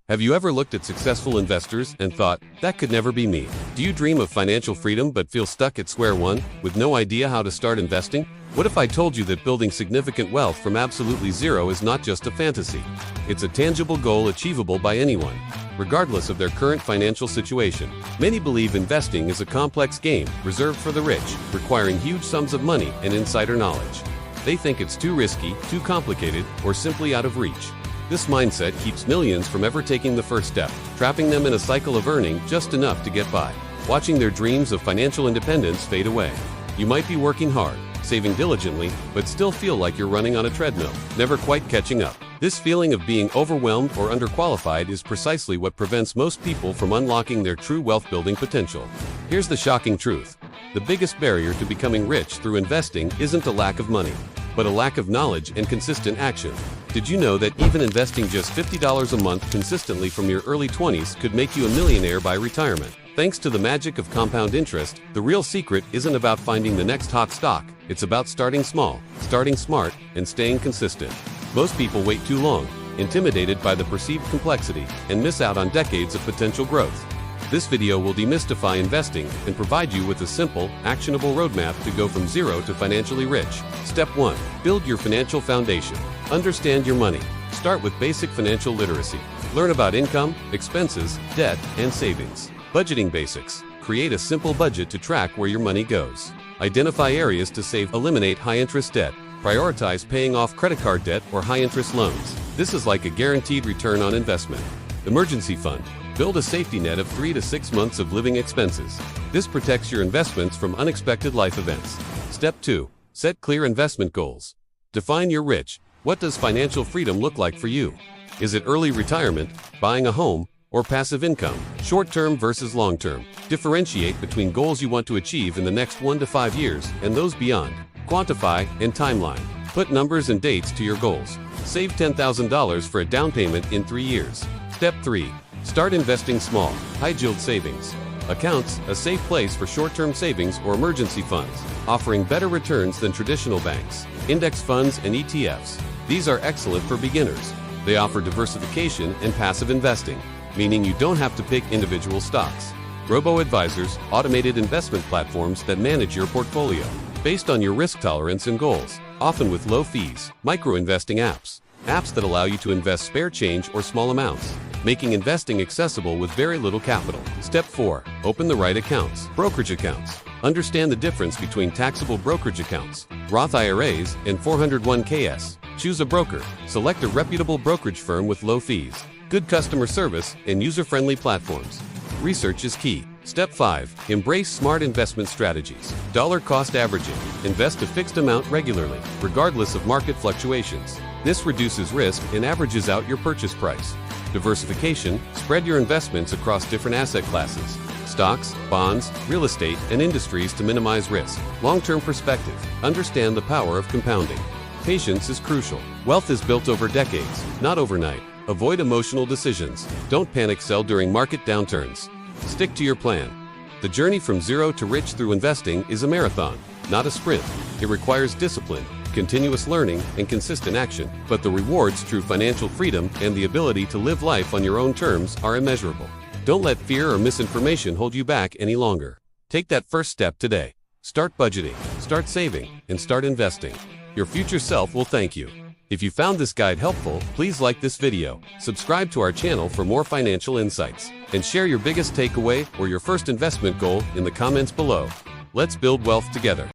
Have you ever looked at successful investors and thought, that could never be me? Do you dream of financial freedom but feel stuck at square one, with no idea how to start investing? What if I told you that building significant wealth from absolutely zero is not just a fantasy? It's a tangible goal achievable by anyone, regardless of their current financial situation. Many believe investing is a complex game reserved for the rich, requiring huge sums of money and insider knowledge. They think it's too risky, too complicated, or simply out of reach. This mindset keeps millions from ever taking the first step, trapping them in a cycle of earning just enough to get by, watching their dreams of financial independence fade away. You might be working hard, saving diligently, but still feel like you're running on a treadmill, never quite catching up. This feeling of being overwhelmed or underqualified is precisely what prevents most people from unlocking their true wealth-building potential. Here's the shocking truth. The biggest barrier to becoming rich through investing isn't a lack of money, but a lack of knowledge and consistent action. Did you know that even investing just $50 a month consistently from your early 20s could make you a millionaire by retirement? Thanks to the magic of compound interest, the real secret isn't about finding the next hot stock. It's about starting small, starting smart, and staying consistent. Most people wait too long, intimidated by the perceived complexity, and miss out on decades of potential growth. This video will demystify investing and provide you with a simple, actionable roadmap to go from zero to financially rich. Step 1. Build your financial foundation. Understand your money. Start with basic financial literacy. Learn about income, expenses, debt, and savings. Budgeting basics. Create a simple budget to track where your money goes. Identify areas to save. Eliminate high-interest debt. Prioritize paying off credit card debt or high-interest loans. This is like a guaranteed return on investment. Emergency fund. Build a safety net of 3 to 6 months of living expenses. This protects your investments from unexpected life events. Step 2. Set clear investment goals. Define your rich. What does financial freedom look like for you? Is it early retirement, buying a home, or passive income? Short-term versus long-term. Differentiate between goals you want to achieve in the next 1 to 5 years and those beyond. Quantify and timeline. Put numbers and dates to your goals. Save $10,000 for a down payment in 3 years. Step 3. Start investing small, high-yield savings. Accounts, a safe place for short-term savings or emergency funds, offering better returns than traditional banks. Index funds and ETFs. These are excellent for beginners. They offer diversification and passive investing, meaning you don't have to pick individual stocks. Robo-advisors, automated investment platforms that manage your portfolio, based on your risk tolerance and goals, often with low fees. Micro-investing apps. Apps that allow you to invest spare change or small amounts, making investing accessible with very little capital. Step 4. Open the right accounts. Brokerage accounts. Understand the difference between taxable brokerage accounts, Roth IRAs, and 401ks. Choose a broker. Select a reputable brokerage firm with low fees, good customer service, and user-friendly platforms. Research is key. Step 5. Embrace smart investment strategies. Dollar cost averaging. Invest a fixed amount regularly, regardless of market fluctuations. This reduces risk and averages out your purchase price. Diversification. Spread your investments across different asset classes, stocks, bonds, real estate, and industries to minimize risk. Long-term perspective. Understand the power of compounding. Patience is crucial. Wealth is built over decades, not overnight. Avoid emotional decisions. Don't panic sell during market downturns. Stick to your plan. The journey from zero to rich through investing is a marathon, not a sprint. It requires discipline, continuous learning, and consistent action. But the rewards, true financial freedom, and the ability to live life on your own terms are immeasurable. Don't let fear or misinformation hold you back any longer. Take that first step today. Start budgeting, start saving, and start investing. Your future self will thank you. If you found this guide helpful, please like this video, subscribe to our channel for more financial insights, and share your biggest takeaway or your first investment goal in the comments below. Let's build wealth together.